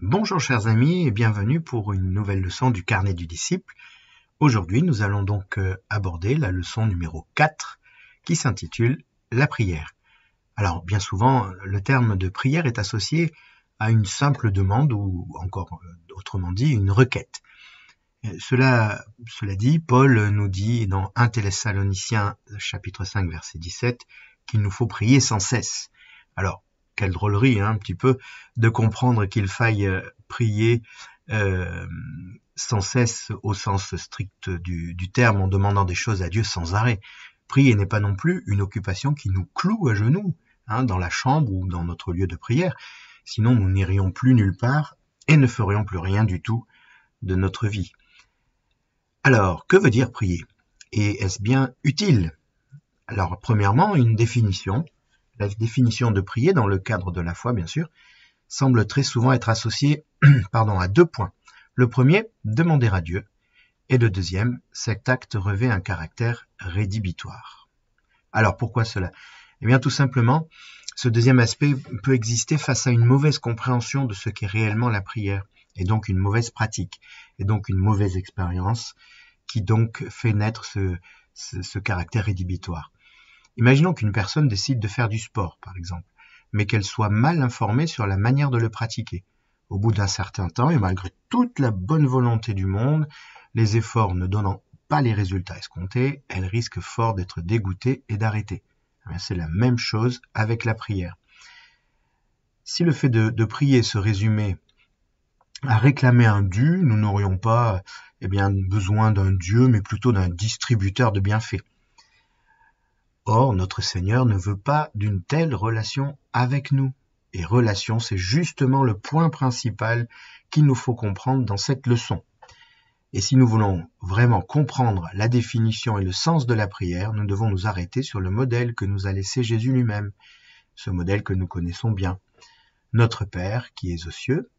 Bonjour chers amis et bienvenue pour une nouvelle leçon du carnet du disciple. Aujourd'hui nous allons donc aborder la leçon numéro 4 qui s'intitule la prière. Alors bien souvent le terme de prière est associé à une simple demande ou encore autrement dit une requête. Cela dit, Paul nous dit dans 1 Thessaloniciens chapitre 5 verset 17 qu'il nous faut prier sans cesse. Alors quelle drôlerie un petit peu de comprendre qu'il faille prier sans cesse au sens strict du terme en demandant des choses à Dieu sans arrêt. Prier n'est pas non plus une occupation qui nous cloue à genoux dans la chambre ou dans notre lieu de prière, sinon nous n'irions plus nulle part et ne ferions plus rien du tout de notre vie. Alors, que veut dire prier? Et est-ce bien utile? Alors, premièrement, une définition. La définition de prier, dans le cadre de la foi, bien sûr, semble très souvent être associée à 2 points. Le premier, demander à Dieu. Et le deuxième, cet acte revêt un caractère rédhibitoire. Alors, pourquoi cela? Eh bien, tout simplement, ce deuxième aspect peut exister face à une mauvaise compréhension de ce qu'est réellement la prière, et donc une mauvaise pratique, et donc une mauvaise expérience, qui donc fait naître ce caractère rédhibitoire. Imaginons qu'une personne décide de faire du sport, par exemple, mais qu'elle soit mal informée sur la manière de le pratiquer. Au bout d'un certain temps, et malgré toute la bonne volonté du monde, les efforts ne donnant pas les résultats escomptés, elle risque fort d'être dégoûtée et d'arrêter. C'est la même chose avec la prière. Si le fait de prier se résumait à réclamer un dû, nous n'aurions pas besoin d'un Dieu, mais plutôt d'un distributeur de bienfaits. Or, notre Seigneur ne veut pas d'une telle relation avec nous. Et relation, c'est justement le point principal qu'il nous faut comprendre dans cette leçon. Et si nous voulons vraiment comprendre la définition et le sens de la prière, nous devons nous arrêter sur le modèle que nous a laissé Jésus lui-même, ce modèle que nous connaissons bien. Notre Père qui est aux cieux,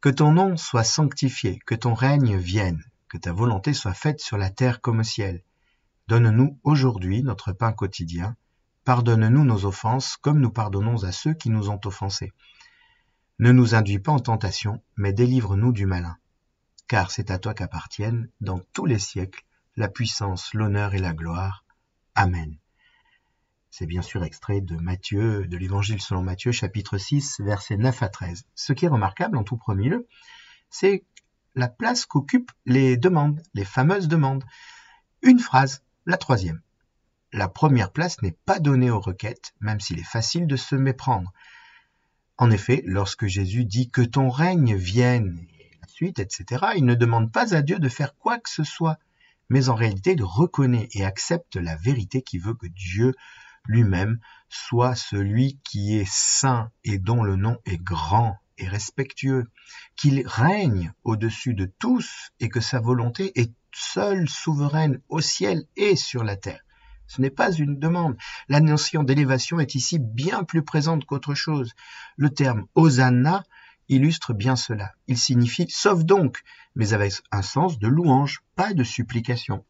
que ton nom soit sanctifié, que ton règne vienne, que ta volonté soit faite sur la terre comme au ciel. Donne-nous aujourd'hui notre pain quotidien. Pardonne-nous nos offenses comme nous pardonnons à ceux qui nous ont offensés. Ne nous induis pas en tentation, mais délivre-nous du malin. Car c'est à toi qu'appartiennent, dans tous les siècles, la puissance, l'honneur et la gloire. Amen. C'est bien sûr extrait de Matthieu, de l'Évangile selon Matthieu, chapitre 6, versets 9 à 13. Ce qui est remarquable en tout premier lieu, c'est la place qu'occupent les demandes, les fameuses demandes. Une phrase, la troisième. La première place n'est pas donnée aux requêtes, même s'il est facile de se méprendre. En effet, lorsque Jésus dit que ton règne vienne, et la suite, etc., il ne demande pas à Dieu de faire quoi que ce soit, mais en réalité il reconnaît et accepte la vérité qui veut que Dieu lui-même soit celui qui est saint et dont le nom est grand et respectueux, qu'il règne au-dessus de tous et que sa volonté est seule souveraine au ciel et sur la terre. Ce n'est pas une demande. La notion d'élévation est ici bien plus présente qu'autre chose. Le terme Hosanna illustre bien cela. Il signifie « sauve donc », mais avec un sens de louange, pas de supplication.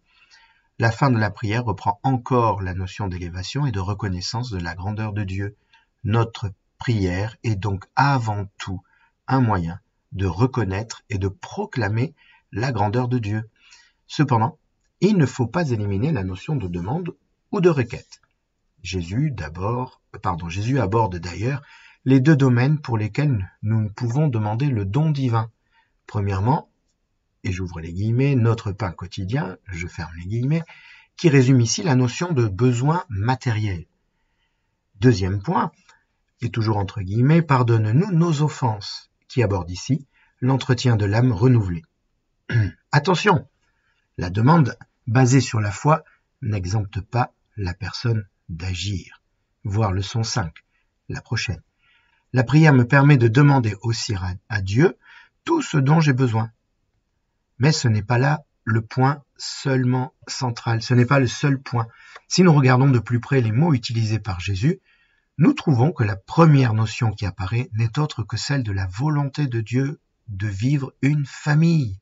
La fin de la prière reprend encore la notion d'élévation et de reconnaissance de la grandeur de Dieu. Notre prière est donc avant tout un moyen de reconnaître et de proclamer la grandeur de Dieu. Cependant, il ne faut pas éliminer la notion de demande ou de requête. Jésus aborde d'ailleurs les 2 domaines pour lesquels nous pouvons demander le don divin. Premièrement, et j'ouvre les guillemets, notre pain quotidien, je ferme les guillemets, qui résume ici la notion de besoin matériel. Deuxième point, et toujours entre guillemets, pardonne-nous nos offenses, qui aborde ici l'entretien de l'âme renouvelée. Attention, la demande basée sur la foi n'exempte pas la personne d'agir. Voir leçon 5, la prochaine. La prière me permet de demander aussi à Dieu tout ce dont j'ai besoin. Mais ce n'est pas là le point seulement central, ce n'est pas le seul point. Si nous regardons de plus près les mots utilisés par Jésus, nous trouvons que la première notion qui apparaît n'est autre que celle de la volonté de Dieu de vivre une famille,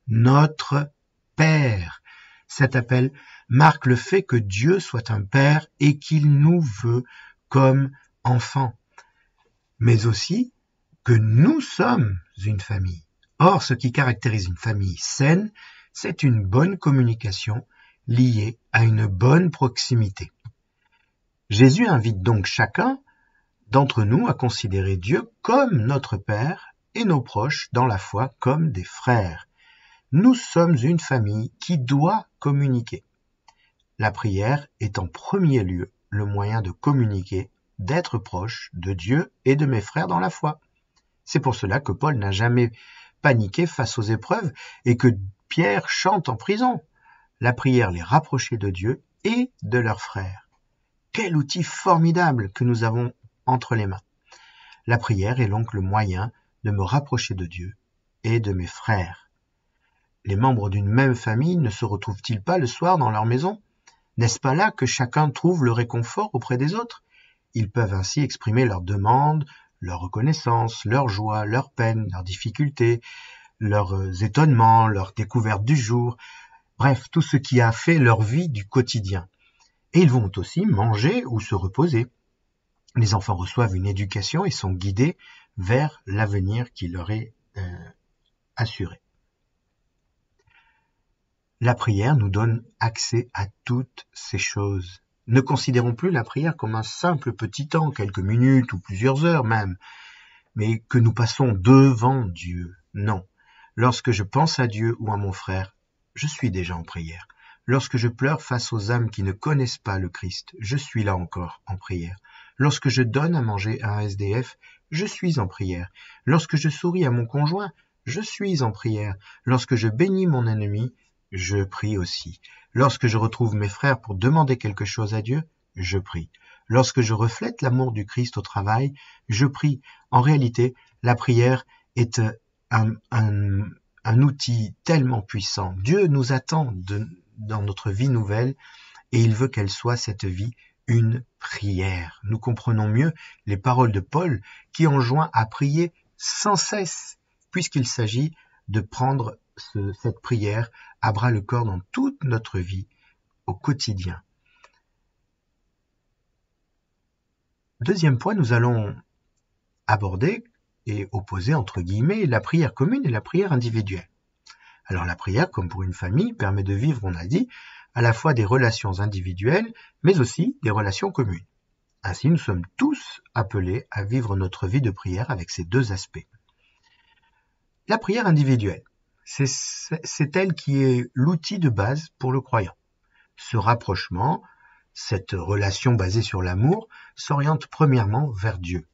notre Père. Cet appel marque le fait que Dieu soit un Père et qu'il nous veut comme enfants. mais aussi que nous sommes une famille. Or, ce qui caractérise une famille saine, c'est une bonne communication liée à une bonne proximité. Jésus invite donc chacun d'entre nous à considérer Dieu comme notre Père et nos proches dans la foi comme des frères. Nous sommes une famille qui doit communiquer. La prière est en premier lieu le moyen de communiquer, d'être proche de Dieu et de mes frères dans la foi. C'est pour cela que Paul n'a jamais paniqué face aux épreuves et que Pierre chante en prison. La prière les rapprochait de Dieu et de leurs frères. Quel outil formidable que nous avons entre les mains. La prière est donc le moyen de me rapprocher de Dieu et de mes frères. Les membres d'une même famille ne se retrouvent-ils pas le soir dans leur maison? N'est-ce pas là que chacun trouve le réconfort auprès des autres? Ils peuvent ainsi exprimer leurs demandes, leur reconnaissance, leur joie, leur peine, leurs difficultés, leurs étonnements, leurs découvertes du jour, bref, tout ce qui a fait leur vie du quotidien. Et ils vont aussi manger ou se reposer. Les enfants reçoivent une éducation et sont guidés vers l'avenir qui leur est assuré. La prière nous donne accès à toutes ces choses. Ne considérons plus la prière comme un simple petit temps, quelques minutes ou plusieurs heures même, mais que nous passons devant Dieu. Non. Lorsque je pense à Dieu ou à mon frère, je suis déjà en prière. Lorsque je pleure face aux âmes qui ne connaissent pas le Christ, je suis là encore en prière. Lorsque je donne à manger à un SDF, je suis en prière. Lorsque je souris à mon conjoint, je suis en prière. Lorsque je bénis mon ennemi, je prie aussi. Lorsque je retrouve mes frères pour demander quelque chose à Dieu, je prie. Lorsque je reflète l'amour du Christ au travail, je prie. En réalité, la prière est un outil tellement puissant. Dieu nous attend dans notre vie nouvelle et il veut qu'elle soit cette vie une prière. Nous comprenons mieux les paroles de Paul qui enjoint à prier sans cesse, puisqu'il s'agit de prendre cette prière à bras le corps dans toute notre vie au quotidien. Deuxième point, nous allons aborder et opposer entre guillemets la prière commune et la prière individuelle. Alors la prière, comme pour une famille, permet de vivre, on a dit, à la fois des relations individuelles, mais aussi des relations communes. Ainsi, nous sommes tous appelés à vivre notre vie de prière avec ces deux aspects. La prière individuelle, c'est elle qui est l'outil de base pour le croyant. Ce rapprochement, cette relation basée sur l'amour, s'oriente premièrement vers Dieu.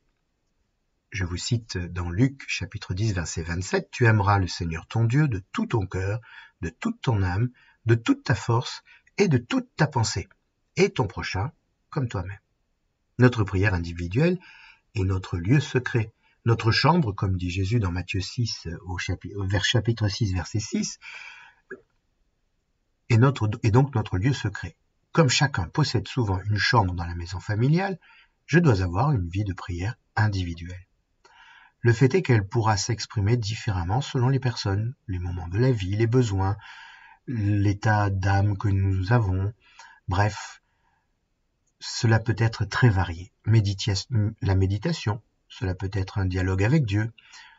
Je vous cite dans Luc chapitre 10 verset 27, « Tu aimeras le Seigneur ton Dieu de tout ton cœur, de toute ton âme, de toute ta force et de toute ta pensée, et ton prochain comme toi-même. » Notre prière individuelle est notre lieu secret, notre chambre, comme dit Jésus dans Matthieu 6, vers chapitre 6 verset 6, est donc notre lieu secret. Comme chacun possède souvent une chambre dans la maison familiale, je dois avoir une vie de prière individuelle. Le fait est qu'elle pourra s'exprimer différemment selon les personnes, les moments de la vie, les besoins, l'état d'âme que nous avons. Bref, cela peut être très varié. La méditation, cela peut être un dialogue avec Dieu,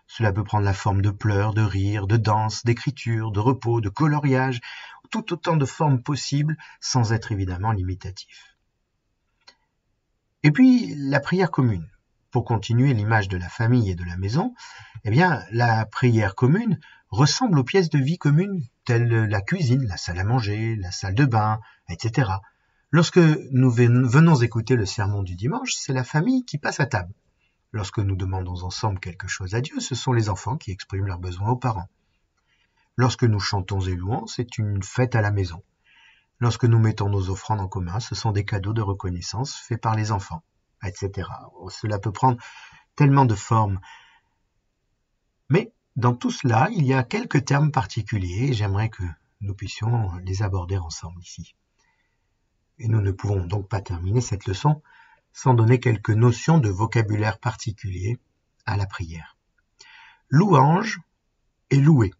cela peut prendre la forme de pleurs, de rires, de danse, d'écriture, de repos, de coloriage, tout autant de formes possibles sans être évidemment limitatif. Et puis, la prière commune. Pour continuer l'image de la famille et de la maison, eh bien, la prière commune ressemble aux pièces de vie communes, telles la cuisine, la salle à manger, la salle de bain, etc. Lorsque nous venons écouter le sermon du dimanche, c'est la famille qui passe à table. Lorsque nous demandons ensemble quelque chose à Dieu, ce sont les enfants qui expriment leurs besoins aux parents. Lorsque nous chantons et louons, c'est une fête à la maison. Lorsque nous mettons nos offrandes en commun, ce sont des cadeaux de reconnaissance faits par les enfants, etc. Cela peut prendre tellement de formes. Mais dans tout cela, il y a quelques termes particuliers et j'aimerais que nous puissions les aborder ensemble ici. Et nous ne pouvons donc pas terminer cette leçon sans donner quelques notions de vocabulaire particulier à la prière. Louange et louer.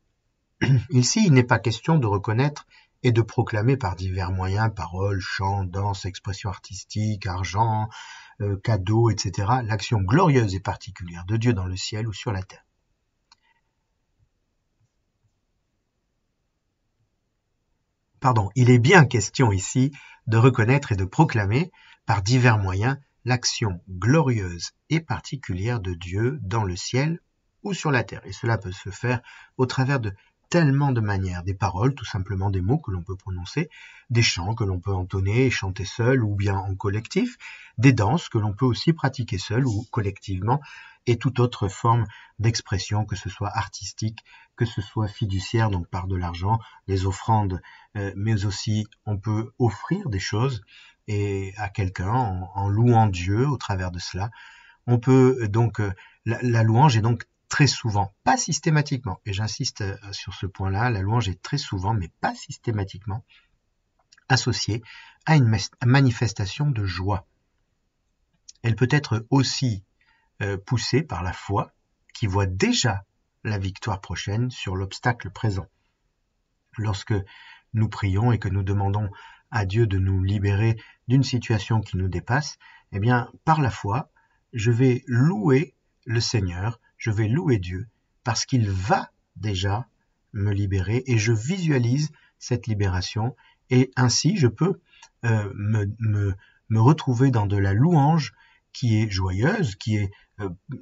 Ici, il n'est pas question de reconnaître et de proclamer par divers moyens, paroles, chants, danse, expressions artistiques, argent, cadeaux, etc., l'action glorieuse et particulière de Dieu dans le ciel ou sur la terre. Pardon, il est bien question ici de reconnaître et de proclamer par divers moyens l'action glorieuse et particulière de Dieu dans le ciel ou sur la terre. Et cela peut se faire au travers de tellement de manières, des paroles, tout simplement des mots que l'on peut prononcer, des chants que l'on peut entonner et chanter seul ou bien en collectif, des danses que l'on peut aussi pratiquer seul ou collectivement, et toute autre forme d'expression, que ce soit artistique, que ce soit fiduciaire, donc par de l'argent, les offrandes, mais aussi on peut offrir des choses et à quelqu'un en louant Dieu au travers de cela. On peut donc, la louange est donc très souvent, pas systématiquement, et j'insiste sur ce point-là, la louange est très souvent, mais pas systématiquement, associée à une manifestation de joie. Elle peut être aussi poussée par la foi, qui voit déjà la victoire prochaine sur l'obstacle présent. Lorsque nous prions et que nous demandons à Dieu de nous libérer d'une situation qui nous dépasse, eh bien, par la foi, je vais louer le Seigneur, je vais louer Dieu, parce qu'il va déjà me libérer et je visualise cette libération et ainsi je peux me retrouver dans de la louange qui est joyeuse, qui est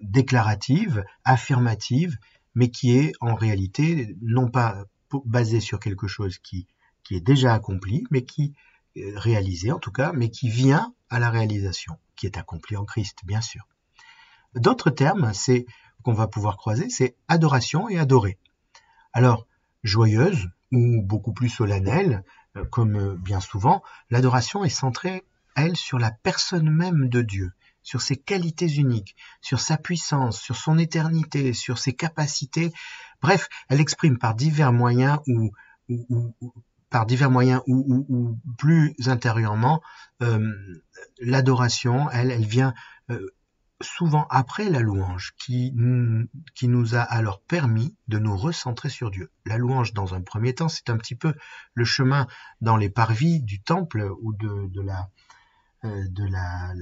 déclarative, affirmative, mais qui est en réalité non pas basée sur quelque chose qui est déjà accompli, mais qui est réalisé en tout cas, mais qui vient à la réalisation, qui est accomplie en Christ, bien sûr. D'autres termes, c'est qu'on va pouvoir croiser, c'est adoration et adorer. Alors, joyeuse ou beaucoup plus solennelle, comme bien souvent, l'adoration est centrée, elle, sur la personne même de Dieu, sur ses qualités uniques, sur sa puissance, sur son éternité, sur ses capacités. Bref, elle exprime par divers moyens ou plus intérieurement, l'adoration, elle vient souvent après la louange, qui nous a alors permis de nous recentrer sur Dieu. La louange, dans un premier temps, c'est un petit peu le chemin dans les parvis du temple ou de la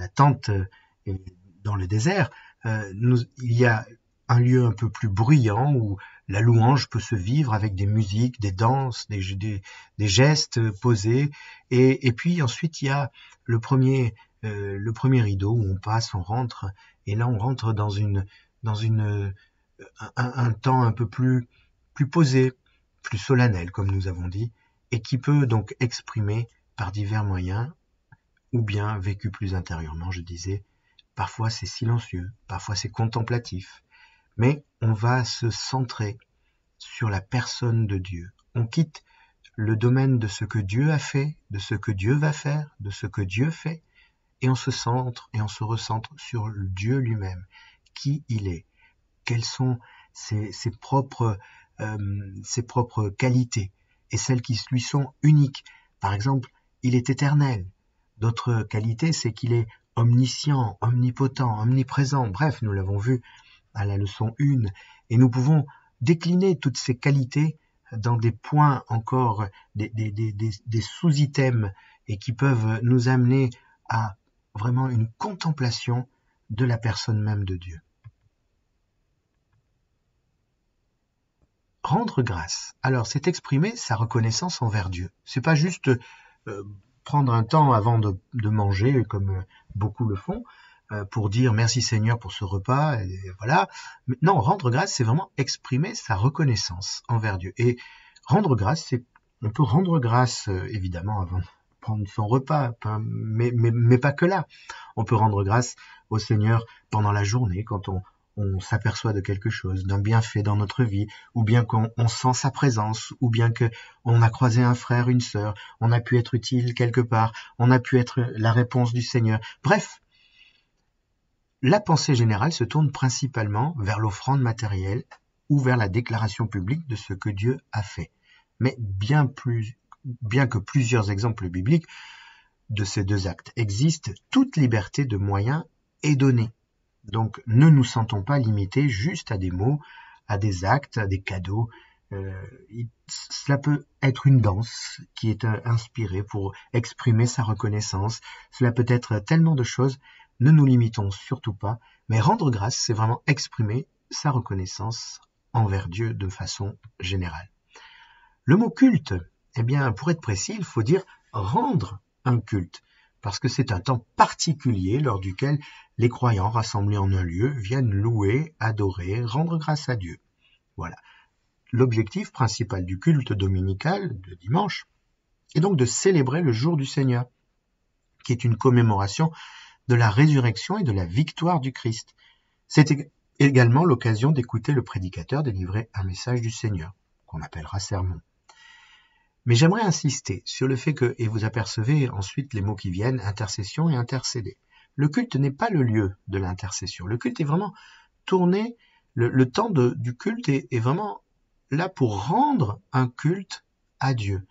tente dans le désert. Il y a un lieu un peu plus bruyant où la louange peut se vivre avec des musiques, des danses, des gestes posés. Et puis ensuite, il y a le premier rideau où on passe, on rentre, et là on rentre dans un temps un peu plus posé, plus solennel, comme nous avons dit, et qui peut donc exprimer par divers moyens, ou bien vécu plus intérieurement, je disais. Parfois c'est silencieux, parfois c'est contemplatif, mais on va se centrer sur la personne de Dieu. On quitte le domaine de ce que Dieu a fait, de ce que Dieu va faire, de ce que Dieu fait, et on se centre et on se recentre sur Dieu lui-même, qui il est, quelles sont ses propres qualités, et celles qui lui sont uniques. Par exemple, il est éternel. D'autres qualités, c'est qu'il est omniscient, omnipotent, omniprésent. Bref, nous l'avons vu à la leçon 1, et nous pouvons décliner toutes ces qualités dans des points encore, des sous-items, et qui peuvent nous amener à vraiment une contemplation de la personne même de Dieu. Rendre grâce. Alors, c'est exprimer sa reconnaissance envers Dieu. C'est pas juste prendre un temps avant de manger, comme beaucoup le font, pour dire merci Seigneur pour ce repas, et voilà. Mais non, rendre grâce, c'est vraiment exprimer sa reconnaissance envers Dieu. Et rendre grâce, on peut rendre grâce, évidemment, avant de prendre son repas, mais pas que là. On peut rendre grâce au Seigneur pendant la journée, quand on s'aperçoit de quelque chose, d'un bienfait dans notre vie, ou bien qu'on sent sa présence, ou bien qu'on a croisé un frère, une sœur, on a pu être utile quelque part, on a pu être la réponse du Seigneur. Bref, la pensée générale se tourne principalement vers l'offrande matérielle ou vers la déclaration publique de ce que Dieu a fait. Mais bien que plusieurs exemples bibliques de ces deux actes existent, toute liberté de moyens est donnée. Donc ne nous sentons pas limités juste à des mots, à des actes, à des cadeaux, Cela peut être une danse qui est inspirée pour exprimer sa reconnaissance. Cela peut être tellement de choses. Ne nous limitons surtout pas. Mais rendre grâce, c'est vraiment exprimer sa reconnaissance envers Dieu de façon générale. Le mot culte, eh bien, pour être précis, il faut dire rendre un culte, parce que c'est un temps particulier lors duquel les croyants rassemblés en un lieu viennent louer, adorer, rendre grâce à Dieu. Voilà. L'objectif principal du culte dominical de dimanche est donc de célébrer le jour du Seigneur, qui est une commémoration de la résurrection et de la victoire du Christ. C'est également l'occasion d'écouter le prédicateur délivrer un message du Seigneur, qu'on appellera sermon. Mais j'aimerais insister sur le fait que, et vous apercevez ensuite les mots qui viennent, intercession et intercéder. Le culte n'est pas le lieu de l'intercession. Le culte est vraiment tourné, le temps du culte est vraiment là pour rendre un culte à Dieu.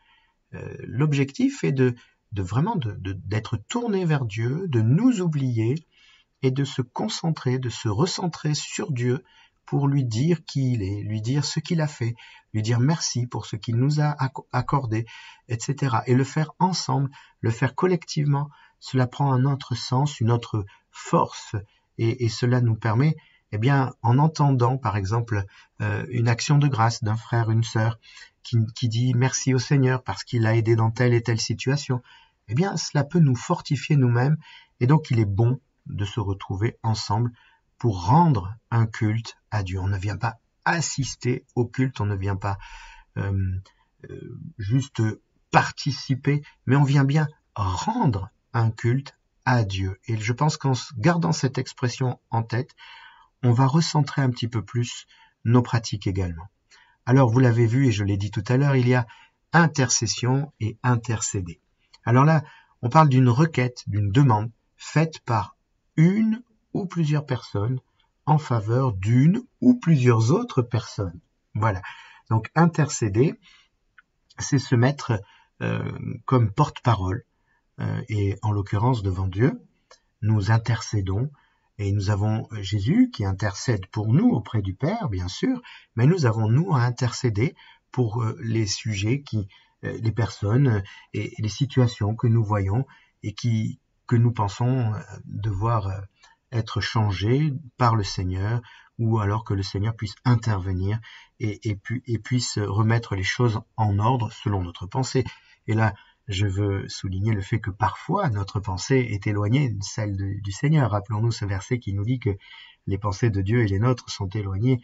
L'objectif est d'être tourné vers Dieu, de nous oublier et de se concentrer, de se recentrer sur Dieu pour lui dire qui il est, lui dire ce qu'il a fait, lui dire merci pour ce qu'il nous a accordé, etc. Et le faire ensemble, le faire collectivement, cela prend un autre sens, une autre force, et cela nous permet, eh bien, en entendant par exemple une action de grâce d'un frère, une sœur, qui dit merci au Seigneur parce qu'il a aidé dans telle et telle situation, eh bien, cela peut nous fortifier nous-mêmes, et donc il est bon de se retrouver ensemble pour rendre un culte à Dieu. On ne vient pas assister au culte, on ne vient pas juste participer, mais on vient bien rendre un culte à Dieu. Et je pense qu'en gardant cette expression en tête, on va recentrer un petit peu plus nos pratiques également. Alors, vous l'avez vu, et je l'ai dit tout à l'heure, il y a intercession et intercéder. Alors là, on parle d'une requête, d'une demande faite par une ou plusieurs personnes en faveur d'une ou plusieurs autres personnes. Voilà. Donc, intercéder, c'est se mettre comme porte-parole, et en l'occurrence devant Dieu, nous intercédons, et nous avons Jésus qui intercède pour nous auprès du Père, bien sûr, mais nous avons nous à intercéder pour les sujets les personnes et les situations que nous voyons et que nous pensons devoir être changées par le Seigneur, ou alors que le Seigneur puisse intervenir et puisse remettre les choses en ordre selon notre pensée. Et là, je veux souligner le fait que parfois notre pensée est éloignée de celle du Seigneur. Rappelons-nous ce verset qui nous dit que les pensées de Dieu et les nôtres sont éloignées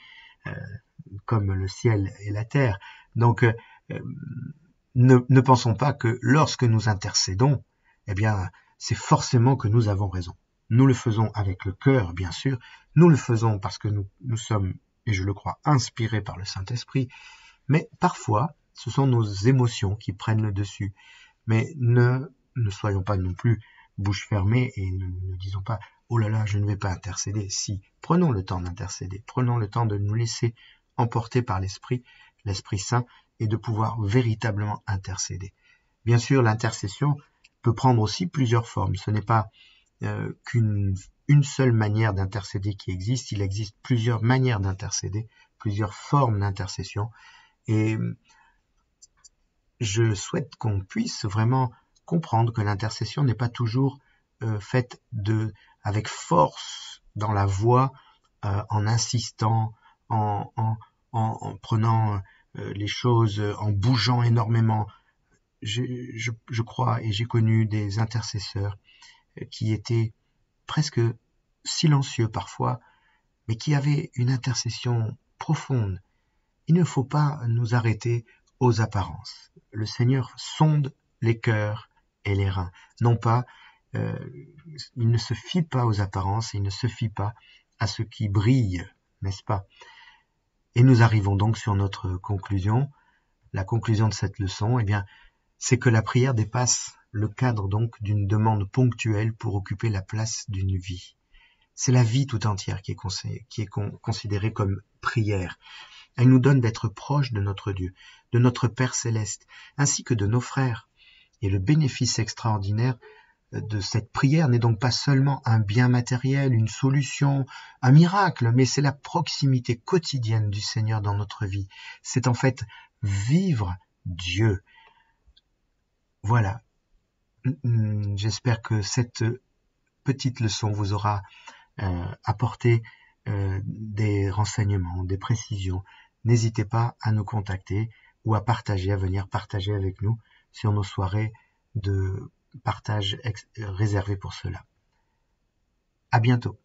comme le ciel et la terre. Donc, ne pensons pas que lorsque nous intercédons, eh bien, c'est forcément que nous avons raison. Nous le faisons avec le cœur, bien sûr. Nous le faisons parce que nous sommes, et je le crois, inspirés par le Saint-Esprit. Mais parfois, ce sont nos émotions qui prennent le dessus. Mais ne soyons pas non plus bouche fermée et ne disons pas « Oh là là, je ne vais pas intercéder ». Si, prenons le temps d'intercéder, prenons le temps de nous laisser emporter par l'Esprit Saint, et de pouvoir véritablement intercéder. Bien sûr, l'intercession peut prendre aussi plusieurs formes. Ce n'est pas qu'une seule manière d'intercéder qui existe. Il existe plusieurs manières d'intercéder, plusieurs formes d'intercession. Et je souhaite qu'on puisse vraiment comprendre que l'intercession n'est pas toujours faite avec force dans la voix, en insistant, en prenant les choses, en bougeant énormément. Je crois, et j'ai connu des intercesseurs qui étaient presque silencieux parfois, mais qui avaient une intercession profonde. Il ne faut pas nous arrêter aux apparences. Le Seigneur sonde les cœurs et les reins. Non pas, il ne se fie pas aux apparences, il ne se fie pas à ce qui brille, n'est-ce pas? Et nous arrivons donc sur notre conclusion. La conclusion de cette leçon, eh bien, c'est que la prière dépasse le cadre donc d'une demande ponctuelle pour occuper la place d'une vie. C'est la vie tout entière qui est considérée comme prière. Elle nous donne d'être proche de notre Dieu, de notre Père céleste, ainsi que de nos frères. Et le bénéfice extraordinaire de cette prière n'est donc pas seulement un bien matériel, une solution, un miracle, mais c'est la proximité quotidienne du Seigneur dans notre vie. C'est en fait vivre Dieu. Voilà. J'espère que cette petite leçon vous aura apporté des renseignements, des précisions. N'hésitez pas à nous contacter ou à partager, à venir partager avec nous sur nos soirées de partage réservées pour cela. À bientôt.